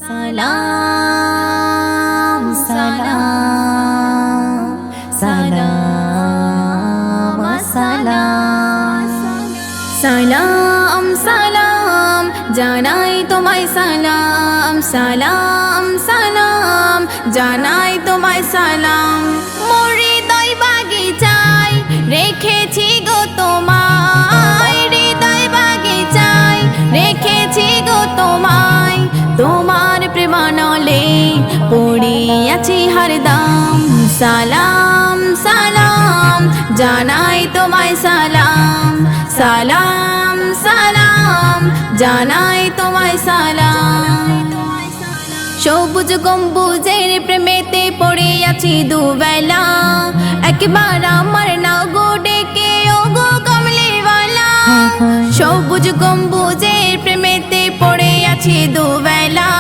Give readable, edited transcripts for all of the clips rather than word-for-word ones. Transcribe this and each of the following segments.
সালাম সালাম সালাম সালাম সালাম সালাম জানাই তোমায় সালাম সালাম সালাম জানাই তোমায় সালাম মোর হৃদয় বাগিচায় রেখেছি গো তোমায় হৃদয় বাগিচায় রেখেছি গো তোমায় তোমার প্রেমানলে পড়ে আছি হরদম সালাম সালাম জানাই তোমায় সালাম সালাম সালাম জানাই তোমায় সালাম সবুজ গম্বুজের প্রেমেতে পড়ে আছি দুবেলা একবার আমার নাও গো ডেকে ও গো কমলিওয়ালা সবুজ গম্বুজের প্রেমেতে পড়ে আছি দুবেলা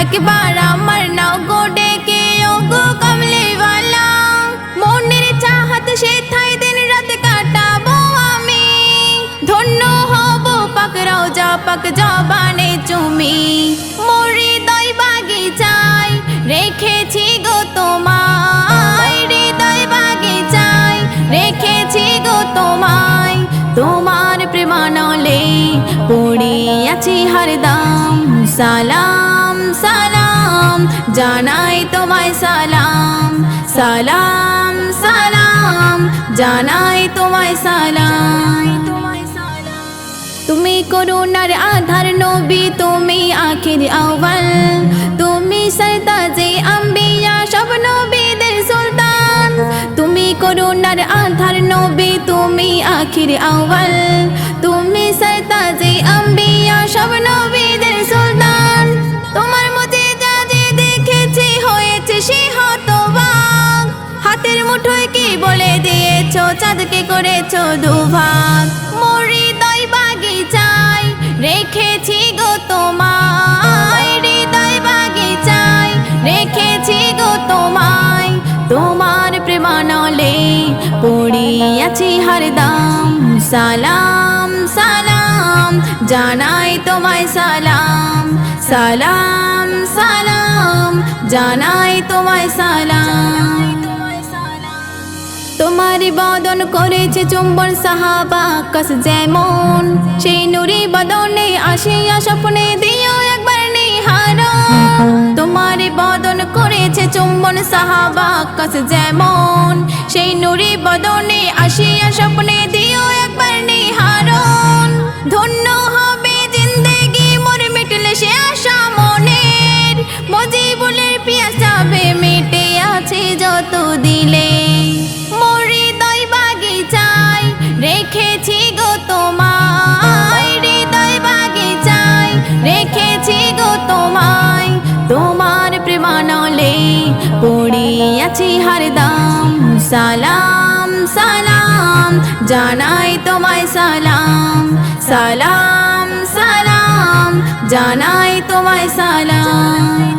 একবার আমার নাও গো ডেকে ও গো কমলিওয়ালা মনের চাহত সেথায় দিন রাত কাটাবো আমি ধন্য হব পাক রওজা পাক জবানে চুমি মোর হৃদয় বাগিচায় রেখেছি গো তোমায় হৃদয় বাগিচায় রেখেছি গো তোমায় তোমার প্রেমানলে পড়ে আছি হরদম সালাম সালাম জানাই তোমায় সালাম সালাম সালাম জানাই তোমায় সালাম তুমি করুণার আধার নবী তুমি আখির আউয়াল তুমি সরতাজে আম্বিয়া সব নবীদের সুলতান তুমি করুণার আধার নবী তুমি আখির আউয়াল তুমি সরতাজে আম্বিয়া সব নবীদের সুলতান তোমার মুজিজা যে দেখেছি হয়েছে সে হতবাক হাতের মুঠোয় কি বলে দিয়েছো চাঁদকে করেছো দুভাগ মোর হৃদয় বাগিচায় রেখেছি গো তোমায় হৃদয় বাগিচায় রেখেছি গো তোমায় তোমার প্রেমানলে পড়ে আছি হরদম সালাম সালাম জানাই তোমায় সালাম সালাম সালাম জানাই তোমায় সালাম তোমার বদন করেছে চুম্বন সাহাবা আকাশ যেমন সেই নুরি বদনে আসিয়া স্বপ্নে দিও একবার নিহারণ তোমার বদন করেছে চুম্বন সাহাবা আকাশ যেমন সেই নুরি বদনে আসিয়া স্বপ্নে দিও একবার নিহারণ ধন্য হবে জিন্দেগি মোর মিটলে সে আশা মনের মজিবুলের পিয়াস যাবে মিটে আছে যত দিলে রেখেছি গো তোমায় হৃদয় বাগিচায় রেখেছি গো তোমায় তোমার প্রেমানলে পড়ে আছি হরদম সালাম সালাম জানাই তোমায় সালাম সালাম সালাম জানাই তোমায় সালাম।